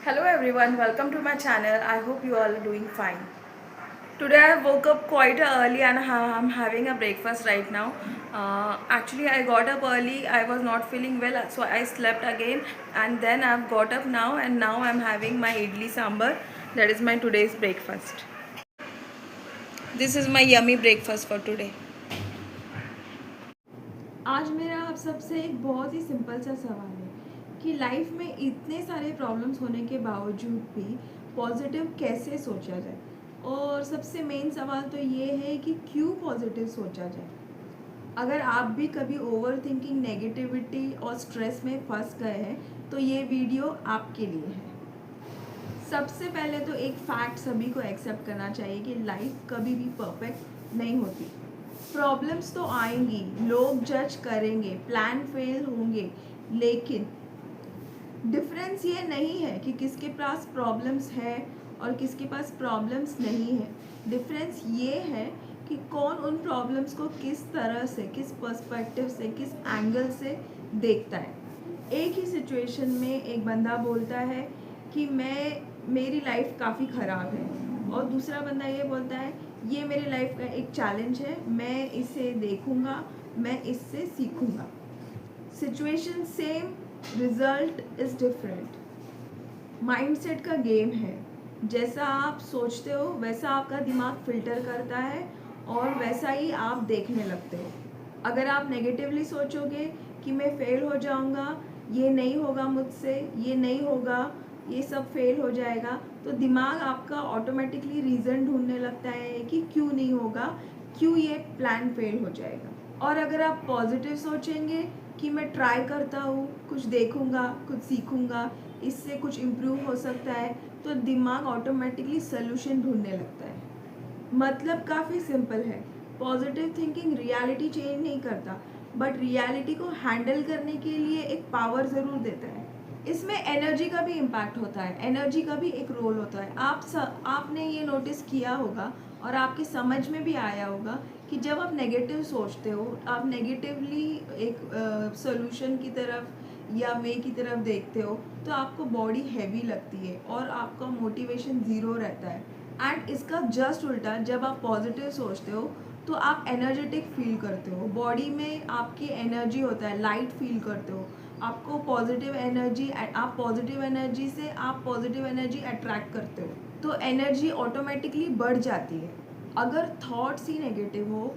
Hello everyone, welcome to my channel. I hope you all are doing fine. Today I woke up quite early and I'm having a breakfast right now. Actually I got up early, I was not feeling well, so I slept again and then I've got up now and now I'm having my idli sambar. That is my today's breakfast. This is my yummy breakfast for today. आज मेरा आप सबसे एक बहुत ही simple सा सवाल है कि लाइफ में इतने सारे प्रॉब्लम्स होने के बावजूद भी पॉजिटिव कैसे सोचा जाए। और सबसे मेन सवाल तो ये है कि क्यों पॉजिटिव सोचा जाए। अगर आप भी कभी ओवर थिंकिंग, नेगेटिविटी और स्ट्रेस में फंस गए हैं तो ये वीडियो आपके लिए है। सबसे पहले तो एक फैक्ट सभी को एक्सेप्ट करना चाहिए कि लाइफ कभी भी परफेक्ट नहीं होती। प्रॉब्लम्स तो आएंगी, लोग जज करेंगे, प्लान फेल होंगे, लेकिन डिफरेंस ये नहीं है कि किसके पास प्रॉब्लम्स है और किसके पास प्रॉब्लम्स नहीं है। डिफरेंस ये है कि कौन उन प्रॉब्लम्स को किस तरह से, किस पर्सपेक्टिव से, किस एंगल से देखता है। एक ही सिचुएशन में एक बंदा बोलता है कि मेरी लाइफ काफ़ी ख़राब है और दूसरा बंदा ये बोलता है ये मेरी लाइफ का एक चैलेंज है, मैं इसे देखूंगा, मैं इससे सीखूंगा। Situation same, result is different. Mindset का गेम है। जैसा आप सोचते हो वैसा आपका दिमाग फिल्टर करता है और वैसा ही आप देखने लगते हो। अगर आप नेगेटिवली सोचोगे कि मैं फेल हो जाऊंगा, ये नहीं होगा मुझसे, ये नहीं होगा, ये सब फेल हो जाएगा, तो दिमाग आपका ऑटोमेटिकली रीज़न ढूंढने लगता है कि क्यों नहीं होगा, क्यों ये प्लान फेल हो जाएगा। और अगर आप पॉजिटिव सोचेंगे कि मैं ट्राई करता हूँ, कुछ देखूँगा, कुछ सीखूँगा, इससे कुछ इम्प्रूव हो सकता है, तो दिमाग ऑटोमेटिकली सल्यूशन ढूंढने लगता है। मतलब काफ़ी सिंपल है। पॉजिटिव थिंकिंग रियलिटी चेंज नहीं करता, बट रियलिटी को हैंडल करने के लिए एक पावर ज़रूर देता है। इसमें एनर्जी का भी इम्पैक्ट होता है, एनर्जी का भी एक रोल होता है। आपने ये नोटिस किया होगा और आपके समझ में भी आया होगा कि जब आप नेगेटिव सोचते हो, आप नेगेटिवली एक सोल्यूशन की तरफ या वे की तरफ देखते हो, तो आपको बॉडी हैवी लगती है और आपका मोटिवेशन ज़ीरो रहता है। एंड इसका जस्ट उल्टा, जब आप पॉजिटिव सोचते हो तो आप एनर्जेटिक फील करते हो, बॉडी में आपकी एनर्जी होता है, लाइट फील करते हो, आपको पॉजिटिव एनर्जी, आप पॉजिटिव एनर्जी से आप पॉजिटिव एनर्जी अट्रैक्ट करते हो, तो एनर्जी ऑटोमेटिकली बढ़ जाती है। अगर थॉट्स ही नेगेटिव हो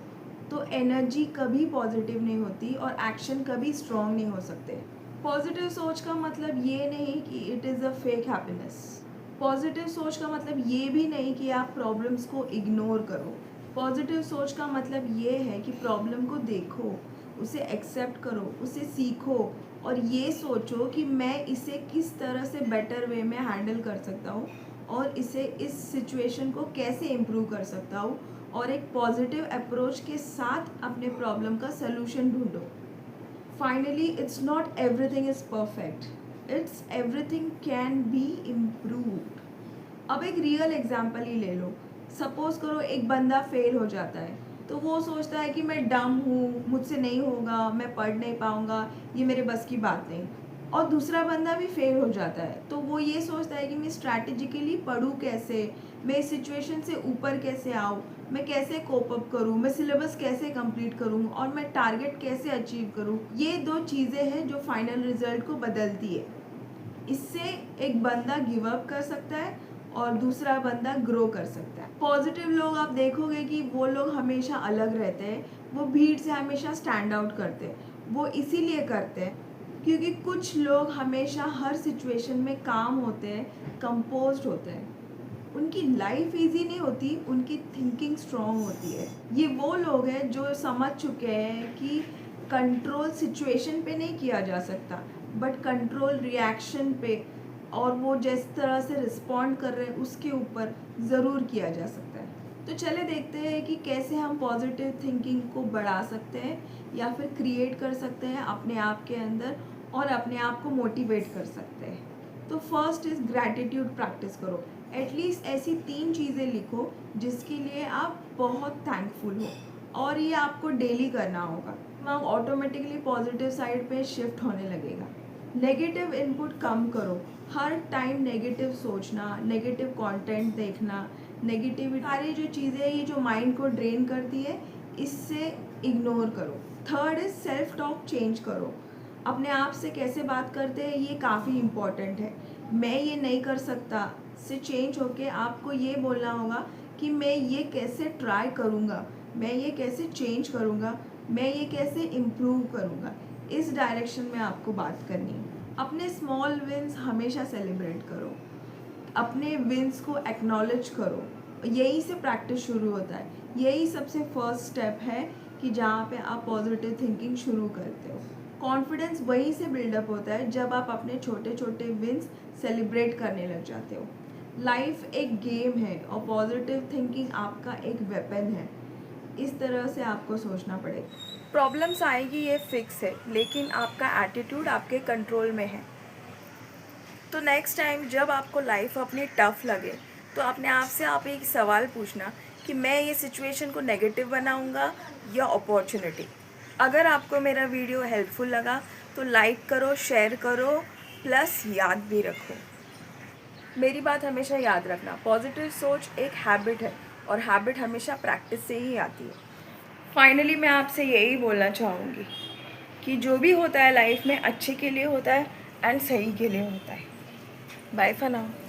तो एनर्जी कभी पॉजिटिव नहीं होती और एक्शन कभी स्ट्रॉन्ग नहीं हो सकते। पॉजिटिव सोच का मतलब ये नहीं कि it is a fake happiness. Positive सोच का मतलब ये भी नहीं कि आप प्रॉब्लम्स को इग्नोर करो। पॉजिटिव सोच का मतलब ये है कि प्रॉब्लम को देखो, उसे एक्सेप्ट करो, उसे सीखो और ये सोचो कि मैं इसे किस तरह से बेटर वे में हैंडल कर सकता हूँ और इसे, इस सिचुएशन को कैसे इम्प्रूव कर सकता हूँ, और एक पॉजिटिव अप्रोच के साथ अपने प्रॉब्लम का सलूशन ढूंढो। Finally, it's not everything is perfect, it's everything can be improved. अब एक रियल एग्जाम्पल ही ले लो। सपोज करो एक बंदा फेल हो जाता है, तो वो सोचता है कि मैं डम हूँ, मुझसे नहीं होगा, मैं पढ़ नहीं पाऊँगा, ये मेरे बस की बात नहीं। और दूसरा बंदा भी फेल हो जाता है, तो वो ये सोचता है कि मैं स्ट्रैटेजिकली पढ़ूँ कैसे, मैं इस सिचुएशन से ऊपर कैसे आऊँ, मैं कैसे कोप अप करूँ, मैं सिलेबस कैसे कंप्लीट करूँ और मैं टारगेट कैसे अचीव करूँ। ये दो चीज़ें हैं जो फाइनल रिजल्ट को बदलती है। इससे एक बंदा गिव अप कर सकता है और दूसरा बंदा ग्रो कर सकता है। पॉजिटिव लोग आप देखोगे कि वो लोग हमेशा अलग रहते हैं, वो भीड़ से हमेशा स्टैंड आउट करते हैं। वो इसीलिए करते हैं क्योंकि कुछ लोग हमेशा हर सिचुएशन में काम होते हैं, कंपोज्ड होते हैं। उनकी लाइफ इजी नहीं होती, उनकी थिंकिंग स्ट्रॉन्ग होती है। ये वो लोग हैं जो समझ चुके हैं कि कंट्रोल सिचुएशन पे नहीं किया जा सकता, बट कंट्रोल रिएक्शन पे और वो जिस तरह से रिस्पॉन्ड कर रहे हैं उसके ऊपर ज़रूर किया जा सकता है। तो चले देखते हैं कि कैसे हम पॉजिटिव थिंकिंग को बढ़ा सकते हैं या फिर क्रिएट कर सकते हैं अपने आप के अंदर और अपने आप को मोटिवेट कर सकते हैं। तो फर्स्ट इज़ ग्रैटिट्यूड प्रैक्टिस करो। एटलीस्ट ऐसी 3 चीज़ें लिखो जिसके लिए आप बहुत थैंकफुल हो, और ये आपको डेली करना होगा। दिमाग ऑटोमेटिकली पॉजिटिव साइड पे शिफ्ट होने लगेगा। नेगेटिव इनपुट कम करो। हर टाइम नेगेटिव सोचना, नेगेटिव कंटेंट देखना, नेगेटिव सारी जो चीज़ें ये जो माइंड को ड्रेन करती है, इससे इग्नोर करो। Third is self talk change करो। अपने आप से कैसे बात करते हैं ये काफ़ी इम्पॉर्टेंट है। मैं ये नहीं कर सकता से चेंज होके आपको ये बोलना होगा कि मैं ये कैसे ट्राई करूँगा, मैं ये कैसे चेंज करूँगा, मैं ये कैसे इम्प्रूव करूँगा। इस डायरेक्शन में आपको बात करनी है। अपने स्मॉल विंस हमेशा सेलिब्रेट करो, अपने विंस को एक्नॉलेज करो। यही से प्रैक्टिस शुरू होता है। यही सबसे फर्स्ट स्टेप है कि जहाँ पे आप पॉजिटिव थिंकिंग शुरू करते हो। कॉन्फिडेंस वहीं से बिल्डअप होता है जब आप अपने छोटे छोटे विंस सेलिब्रेट करने लग जाते हो। लाइफ एक गेम है और पॉजिटिव थिंकिंग आपका एक वेपन है। इस तरह से आपको सोचना पड़ेगा। प्रॉब्लम्स आएगी ये फिक्स है, लेकिन आपका एटीट्यूड आपके कंट्रोल में है। तो नेक्स्ट टाइम जब आपको लाइफ अपनी टफ लगे तो अपने आप से आप एक सवाल पूछना कि मैं ये सिचुएशन को नेगेटिव बनाऊंगा या अपॉर्चुनिटी। अगर आपको मेरा वीडियो हेल्पफुल लगा तो लाइक करो, शेयर करो, प्लस याद भी रखो। मेरी बात हमेशा याद रखना, पॉजिटिव सोच एक हैबिट है और हैबिट हमेशा प्रैक्टिस से ही आती है। फाइनली मैं आपसे यही बोलना चाहूँगी कि जो भी होता है लाइफ में अच्छे के लिए होता है एंड सही के लिए होता है। Bye for now.